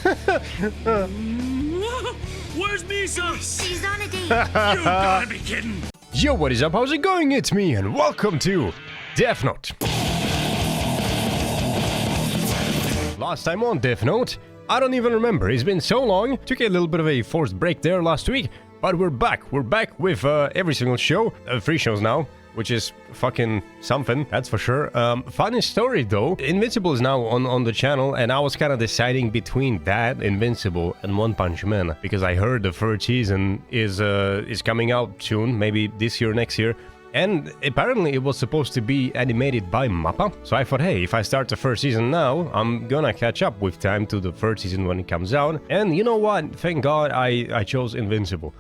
Where's Misa? She's on a date. You gotta be kidding. Yo, what is up? How's it going? It's me, and welcome to Death Note. Last time on Death Note, I don't even remember. It's been so long. Took a little bit of a forced break there last week, but we're back. We're back with every single show, 3 shows now, which is fucking something, that's for sure. Funny story though, Invincible is now on the channel, and I was kind of deciding between that, Invincible, and One Punch Man, because I heard the 3rd season is coming out soon, maybe this year, next year. And apparently it was supposed to be animated by MAPPA, so I thought, hey, if I start the 1st season now, I'm gonna catch up with time to the 3rd season when it comes out. And you know what? Thank God I chose Invincible.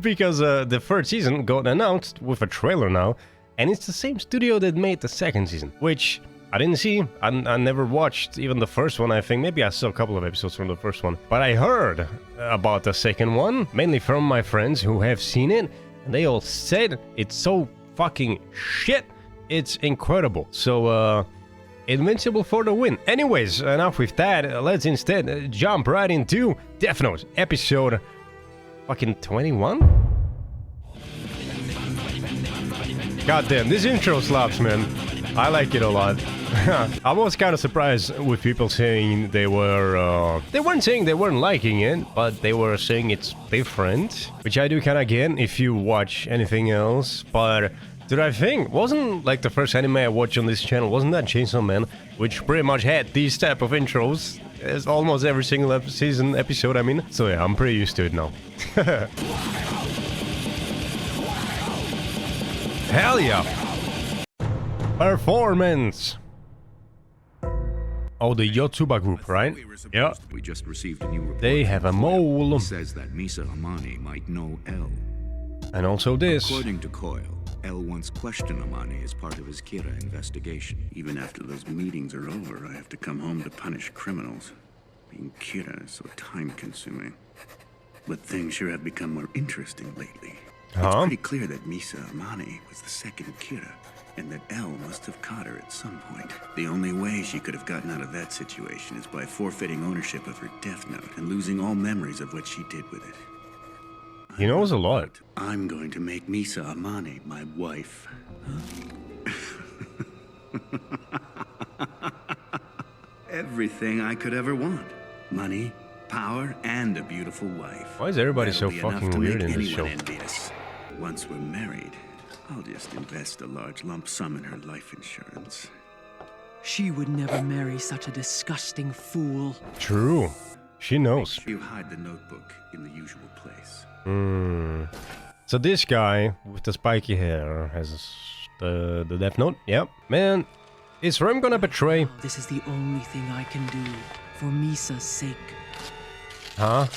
Because the 3rd season got announced with a trailer now, and it's the same studio that made the 2nd season, which I didn't see. I never watched even the 1st one, I think. Maybe I saw a couple of episodes from the 1st one. But I heard about the 2nd one, mainly from my friends who have seen it, and they all said it's so fucking shit. It's incredible. So, Invincible for the win. Anyways, enough with that. Let's instead jump right into Death Note, episode fucking 21? Goddamn, this intro slaps, man. I like it a lot. I was kind of surprised with people saying they weren't saying they weren't liking it, but they were saying it's different, which I do kind of get if you watch anything else. But dude, I think wasn't like the first anime I watched on this channel, wasn't that Chainsaw Man, which pretty much had these type of intros as almost every single episode, I mean. So yeah, I'm pretty used to it now. Hell yeah! Performance! Oh, the Yotsuba Group, right? Yeah. We just received a new report. They have a mole. It says that Misa Amane might know L. And also this. According to Coil, L once questioned Amane as part of his Kira investigation. Even after those meetings are over, I have to come home to punish criminals. Being Kira is so time-consuming. But things sure have become more interesting lately. It's pretty clear that Misa Amane was the 2nd Kira, and that L must have caught her at some point. The only way she could have gotten out of that situation is by forfeiting ownership of her Death Note and losing all memories of what she did with it. He knows a lot. I'm going to make Misa Amane my wife. Everything I could ever want. Money, power, and a beautiful wife. Why is everybody so That'll be enough fucking to weird make in this show? anyone envious. Once we're married, I'll just invest a large lump sum in her life insurance. She would never marry such a disgusting fool. True. She knows. You hide the notebook in the usual place. So this guy with the spiky hair has the Death Note. Yep. Man, is Rem gonna betray? This is the only thing I can do for Misa's sake. Huh?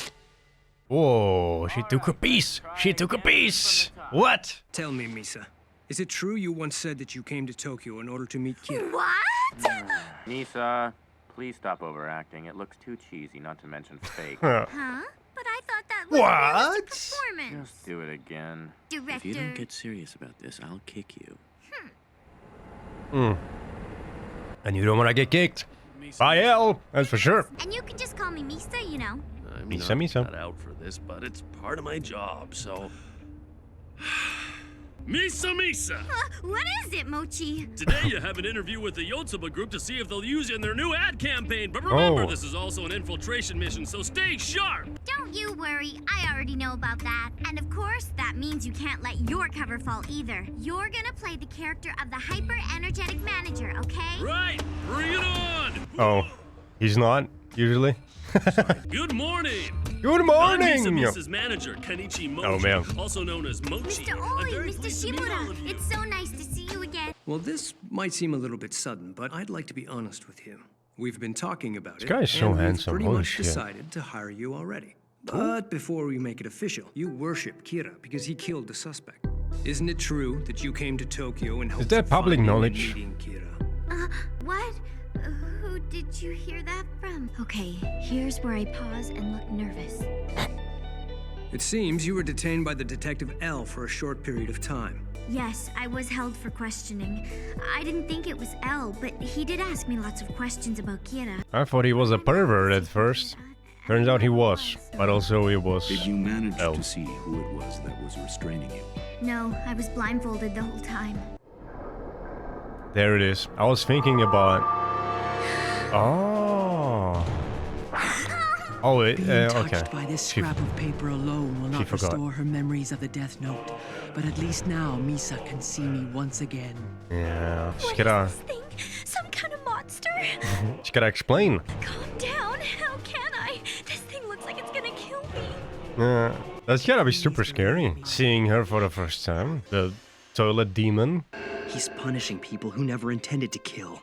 Whoa, she took a piece. She took a piece. What? Tell me, Misa, is it true you once said that you came to Tokyo in order to meet Kira? What? Misa, please stop overacting. It looks too cheesy, not to mention fake. Huh? But I thought that was a realistic performance. Just do it again. Director. If you don't get serious about this, I'll kick you. And you don't want to get kicked. By L, that's for sure. And you can just call me Misa, you know. I'm Misa. not out for this, but it's part of my job, so... Misa! What is it, Mochi? Today you have an interview with the Yotsuba Group to see if they'll use you in their new ad campaign. But remember, this is also an infiltration mission, so stay sharp! Don't you worry, I already know about that. And of course, that means you can't let your cover fall either. You're gonna play the character of the hyper-energetic manager, okay? Right! Bring it on! Oh, he's not, usually. Good morning! Good morning! I'm Misa's manager, Kenichi Mochi, Oh, man. also known as Mochi. Mr. I'm Oi, very Mr. pleased to meet all of Shimura, you. it's so nice to see you again. Well, this might seem a little bit sudden, but I'd like to be honest with you. We've been talking about it, guy is so and handsome, we've pretty holy much shit. decided to hire you already. But before we make it official, you worship Kira because he killed the suspect. Isn't it true that you came to Tokyo in hopes that of public finding and knowledge? meeting Kira? What? Who did you hear that from? Okay, here's where I pause and look nervous. It seems you were detained by the Detective L for a short period of time. Yes, I was held for questioning. I didn't think it was L, but he did ask me lots of questions about Kira. I thought he was a pervert at first. Turns out he was, but also it was. Did you manage L. to see who it was that was restraining you? No, I was blindfolded the whole time. There it is. I was thinking about... Oh. Oh, Being okay. touched by this She- scrap of paper alone will she not forgot. restore her memories of the Death Note. But at least now Misa can see me once again. Yeah, she's What gotta, is this thing? Some kind of monster? she's gotta explain. Calm down. How can I? This thing looks like it's gonna kill me. Yeah, that's gotta be super scary. Seeing her for the first time. The toilet demon. He's punishing people who never intended to kill.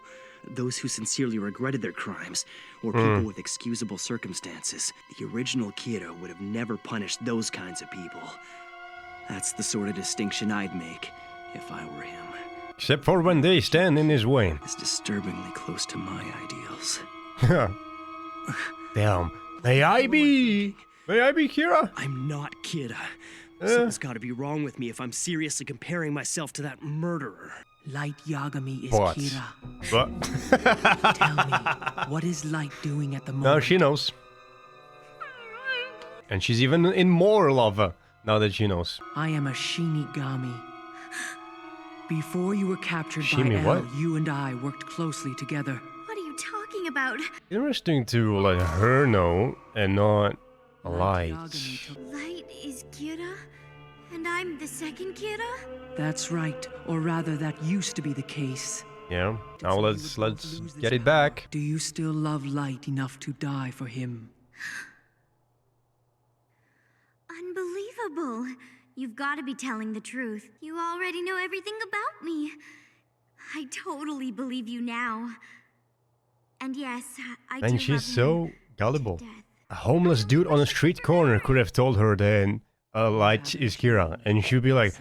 Those who sincerely regretted their crimes, or people with excusable circumstances. The original Kira would have never punished those kinds of people. That's the sort of distinction I'd make if I were him. Except for when they stand in his way. It's disturbingly close to my ideals. Damn. May I be Kira? I'm not Kira. Something's gotta be wrong with me if I'm seriously comparing myself to that murderer. Light Yagami is What? Kira. But Tell me, what is Light doing at the moment? now she knows. And she's even in more love now that she knows. I am a shinigami. Before you were captured Shimi by L, what? you and I worked closely together. What are you talking about? Interesting to let her know and not Light Light. Yagami took- Light is Kira? And I'm the second Kira? That's right, or rather that used to be the case. Yeah. Now So we let's would both lose this get it power. back. Do you still love Light enough to die for him? Unbelievable. You've got to be telling the truth. You already know everything about me. I totally believe you now. And yes, I do And love she's him so to gullible. death. A homeless dude on a street corner could have told her then Light is Kira, and she'd be like,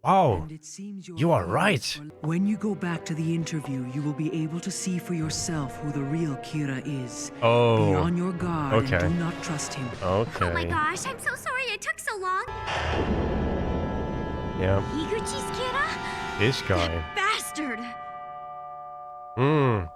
wow, And it seems you're you are wrong. right. When you go back to the interview, you will be able to see for yourself who the real Kira is. Be Oh, on your guard okay. and do not trust him. okay. Oh my gosh, I'm so sorry it took so long. Yeah, Higuchi's Kira? this guy. Bastard!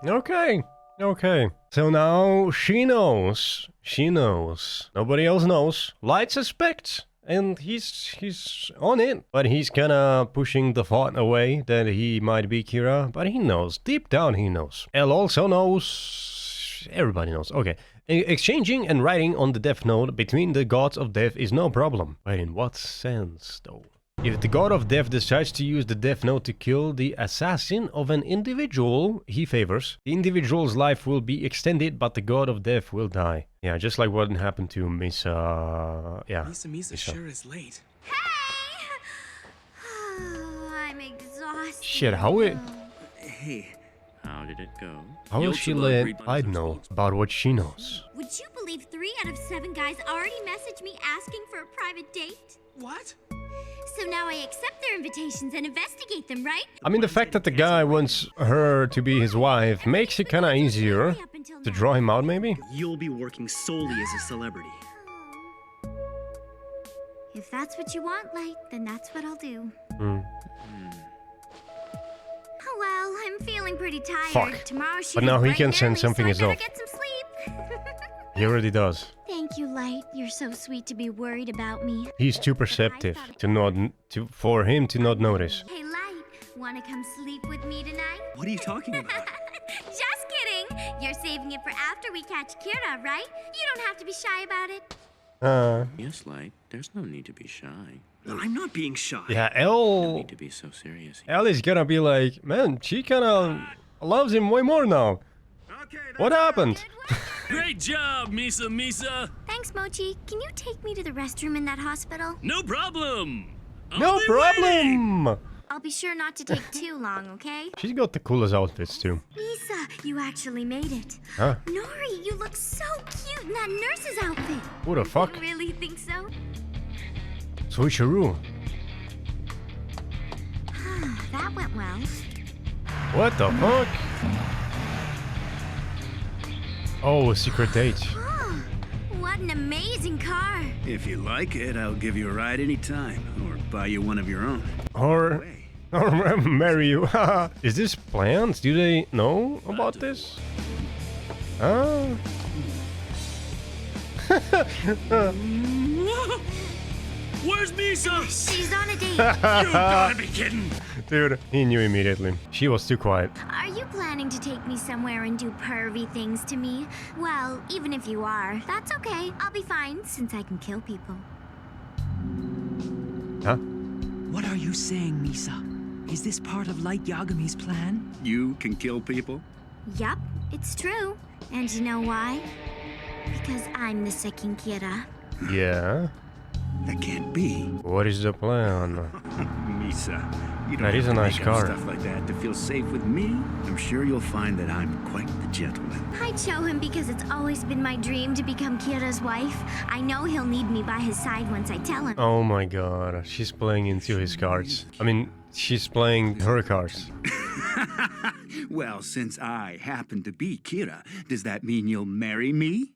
Okay. Okay. So now she knows. She knows. Nobody else knows. Light suspects. And he's on it. But he's kinda pushing the thought away that he might be Kira. But he knows. Deep down he knows. Elle also knows. Everybody knows. Okay. Exchanging and writing on the Death Note between the gods of death is no problem. But in what sense though? If the god of death decides to use the Death Note to kill the assassin of an individual he favors, the individual's life will be extended, but the god of death will die. Yeah, just like what happened to Misa. Yeah. Misa sure is late. Hey! I'm exhausted. Shit, how it? Hey, How did it go? How will she Yotsuba let agreed by Hyde his know response. about what she knows? Would you believe 3 out of 7 guys already messaged me asking for a private date? What? So now I accept their invitations and investigate them, right? I mean, the fact that the guy wants her to be his wife makes it kind of easier Up until to now. draw him out, maybe? you'll be working solely as a celebrity. If that's what you want, Light, then that's what I'll do. Oh well, I'm feeling pretty tired. Fuck. Tomorrow's But shooting now he bright can and send early, something so I as better well. get some sleep. He already does. Thank you, Light. You're so sweet to be worried about me. He's too perceptive for him to not notice. Hey, Light, wanna come sleep with me tonight? What are you talking about? Just kidding. You're saving it for after we catch Kira, right? You don't have to be shy about it. Yes, Light. There's no need to be shy. I'm not being shy. Yeah, No Elle need to be so serious. is gonna be like, man, she kinda loves him way more now. What happened? Great job, Misa. Thanks, Mochi. Can you take me to the restroom in that hospital? No problem. No I'll be waiting. problem! I'll be sure not to take too long, okay? She's got the coolest outfits too. Misa, you actually made it. Huh? Nori, you look so cute in that nurse's outfit. Who the fuck? You really think so? Switcheroo. That went well. What the fuck? Oh, a secret date. Oh, what an amazing car. If you like it, I'll give you a ride anytime, or buy you one of your own. Or marry you. Is this planned? Do they know about this? Ah. Where's Misa? She's on a date. You gotta be kidding. Dude, he knew immediately. She was too quiet. Are you planning to take me somewhere and do pervy things to me? Well, even if you are, that's okay. I'll be fine since I can kill people. Huh? What are you saying, Misa? Is this part of Light Yagami's plan? You can kill people? Yup, it's true. And you know why? Because I'm the second Kira. Yeah. That can't be. What is the plan? Misa, you don't That is have a to nice make up car. stuff like that to feel safe with me. I'm sure you'll find that I'm quite the gentleman. I'd show him because it's always been my dream to become Kira's wife. I know he'll need me by his side once I tell him. Oh my god, she's playing into his cards. I mean, she's playing her cards. Well, since I happen to be Kira, does that mean you'll marry me?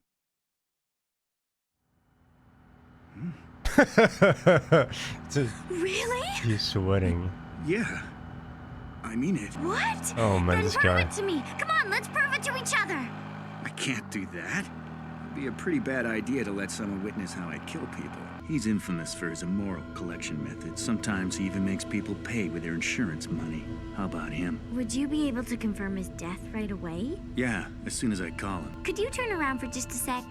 Really? He's sweating. Yeah. I mean it. What? Oh man, Then this prove guy. it to me. Come on, let's prove it to each other. I can't do that. It'd be a pretty bad idea to let someone witness how I kill people. He's infamous for his immoral collection methods. Sometimes he even makes people pay with their insurance money. How about him? Would you be able to confirm his death right away? Yeah, as soon as I call him. Could you turn around for just a sec?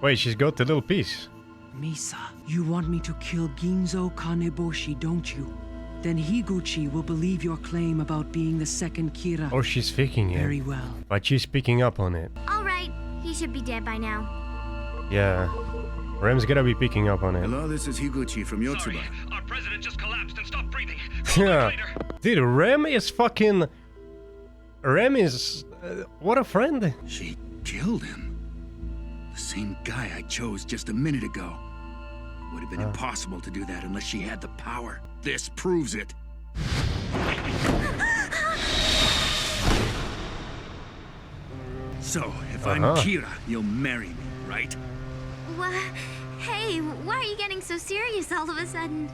Wait, she's got the little piece. Misa, you want me to kill Ginzo Kaneboshi, don't you? Then Higuchi will believe your claim about being the second Kira. Or she's faking it. Very well. But she's picking up on it. All right, he should be dead by now. Yeah. Rem's gotta be picking up on it. Hello, this is Higuchi from Yotsuba. Our president just collapsed and stopped breathing. Yeah. Dude, Rem is fucking... Rem is... what a friend. She killed him. The same guy I chose just a minute ago. It would have been impossible to do that unless she had the power. This proves it. So, if I'm Kira, you'll marry me, right? What? Hey, why are you getting so serious all of a sudden?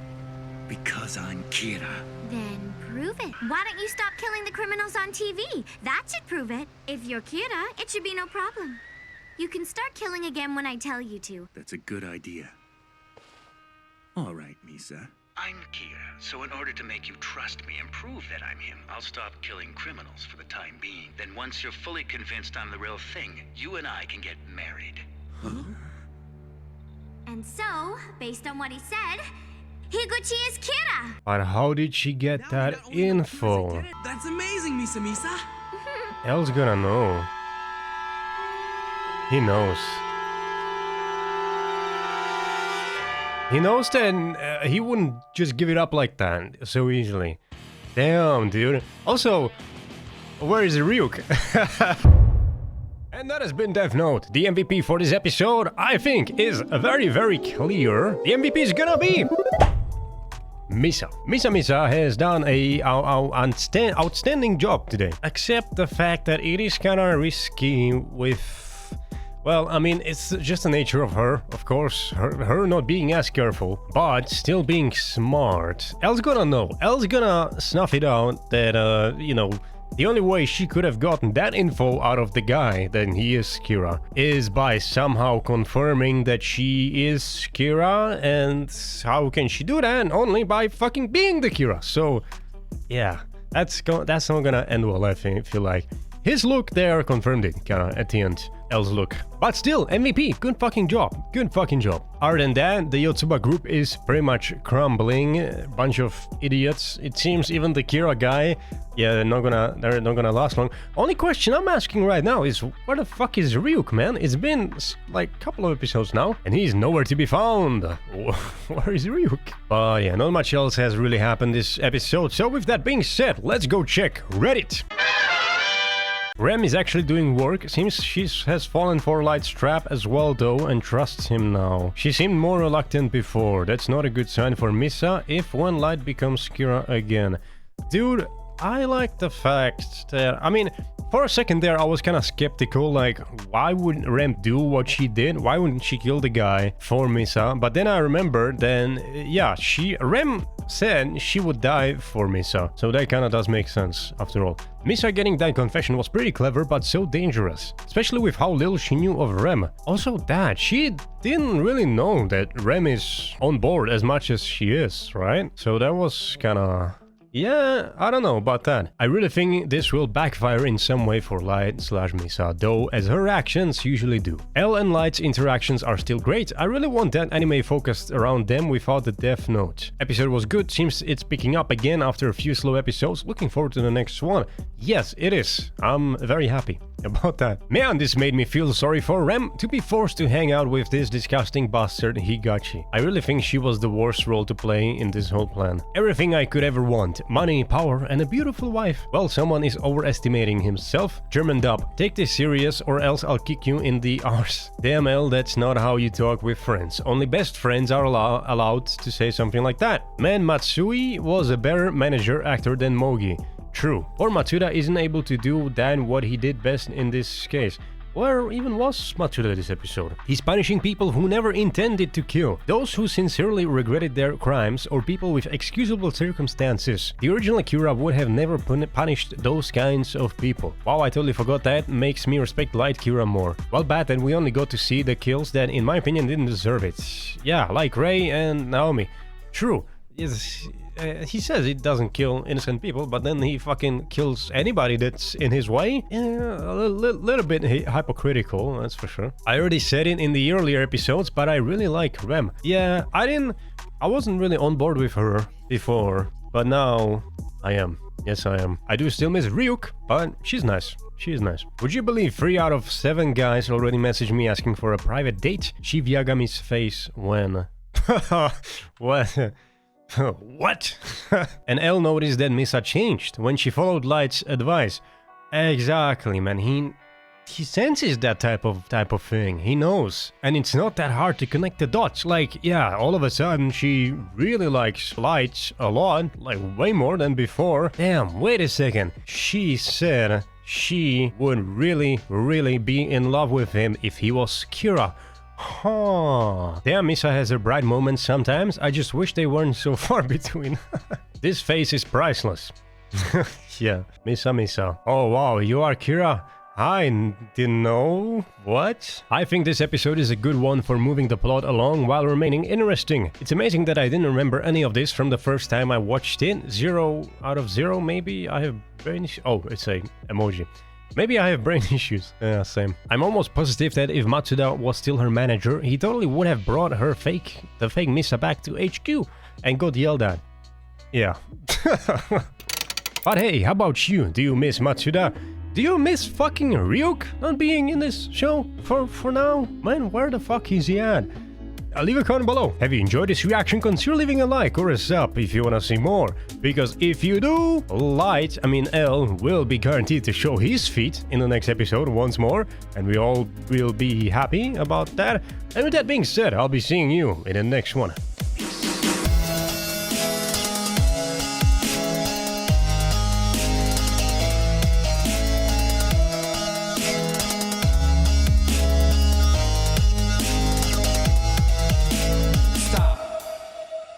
Because I'm Kira. Then prove it. Why don't you stop killing the criminals on TV? That should prove it. If you're Kira, it should be no problem. You can start killing again when I tell you to. That's a good idea. All right, Misa. I'm Kira, so in order to make you trust me and prove that I'm him, I'll stop killing criminals for the time being. Then once you're fully convinced I'm the real thing, you and I can get married. Huh? And so, based on what he said, Higuchi is Kira! But how did she get that info? That's amazing, Misa. El's gonna know. He knows. He knows that he wouldn't just give it up like that so easily. Damn, dude. Also, where is Ryuk? And that has been Death Note. The MVP for this episode, I think, is very, very clear. The MVP is gonna be... Misa. Misa has done a outstanding job today. Except the fact that it is kinda risky with... Well, I mean, it's just the nature of her, of course. Her not being as careful, but still being smart. El's gonna know. El's gonna snuff it out that, you know, the only way she could have gotten that info out of the guy, that he is Kira, is by somehow confirming that she is Kira, and how can she do that? Only by fucking being the Kira. So, yeah, that's not gonna end well, I feel like. His look there confirmed it, kinda, at the end. El's look. But still, MVP, good fucking job. Good fucking job. Other than that, the Yotsuba Group is pretty much crumbling. A bunch of idiots. It seems even the Kira guy, yeah, they're not gonna last long. Only question I'm asking right now is, where the fuck is Ryuk, man? It's been like a couple of episodes now, and he's nowhere to be found. Where is Ryuk? But yeah, not much else has really happened this episode. So with that being said, let's go check Reddit. Rem is actually doing work. Seems she has fallen for Light's trap as well though and trusts him now. She seemed more reluctant before. That's not a good sign for Misa if when Light becomes Kira again. Dude, I like the fact that, I mean, for a second there, I was kind of skeptical, like, why would Rem do what she did? Why wouldn't she kill the guy for Misa? But then I remembered, then, yeah, Rem said she would die for Misa. So that kind of does make sense, after all. Misa getting that confession was pretty clever, but so dangerous. Especially with how little she knew of Rem. Also that, she didn't really know that Rem is on board as much as she is, right? So that was kind of... yeah, I don't know about that. I really think this will backfire in some way for Light/Misa, though as her actions usually do. Elle and Light's interactions are still great. I really want that anime focused around them without the Death Note. Episode was good, seems it's picking up again after a few slow episodes. Looking forward to the next one. Yes, it is. I'm very happy about that. Man, this made me feel sorry for Rem to be forced to hang out with this disgusting bastard Higachi. I really think she was the worst role to play in this whole plan. Everything I could ever want. Money, power, and a beautiful wife. Well, someone is overestimating himself. German dub, take this serious or else I'll kick you in the arse. Damn L, that's not how you talk with friends. Only best friends are allowed to say something like that. Man, Matsui was a better manager actor than Mogi. True. Or Matsuda isn't able to do then what he did best in this case. Where even was Matsuda this episode? He's punishing people who never intended to kill. Those who sincerely regretted their crimes or people with excusable circumstances. The original Akira would have never punished those kinds of people. Wow, I totally forgot that. Makes me respect Light Kira more. Well, bad that we only got to see the kills that in my opinion didn't deserve it. Yeah, like Rei and Naomi. True. Yes. He says it doesn't kill innocent people, but then he fucking kills anybody that's in his way. Yeah, a little bit hypocritical, that's for sure. I already said it in the earlier episodes, but I really like Rem. Yeah, I wasn't really on board with her before, but now I am. Yes, I am. I do still miss Ryuk, but she's nice. She is nice. Would you believe 3 out of 7 guys already messaged me asking for a private date? Shiv Yagami's face when... What? What? And Elle noticed that Misa changed when she followed Light's advice. Exactly, man. He senses that type of thing. He knows. And it's not that hard to connect the dots. Like, yeah, all of a sudden she really likes Light a lot, like way more than before. Damn, wait a second. She said she would really, really be in love with him if he was Kira. Huh. Damn, Misa has her bright moments sometimes. I just wish they weren't so far between. This face is priceless. Yeah, Misa. Oh wow, you are Kira? I didn't know. What? I think this episode is a good one for moving the plot along while remaining interesting. It's amazing that I didn't remember any of this from the first time I watched it. 0 out of 0 maybe? I have brain... Oh, it's a emoji. Maybe I have brain issues. Yeah, same. I'm almost positive that if Matsuda was still her manager, he totally would have brought the fake Misa back to HQ and got yelled at. Yeah. But hey, how about you? Do you miss Matsuda? Do you miss fucking Ryuk not being in this show for now? Man, where the fuck is he at? Leave a comment below. Have you enjoyed this reaction? Consider leaving a like or a sub if you wanna see more. Because if you do, Elle will be guaranteed to show his feet in the next episode once more. And we all will be happy about that. And with that being said, I'll be seeing you in the next one.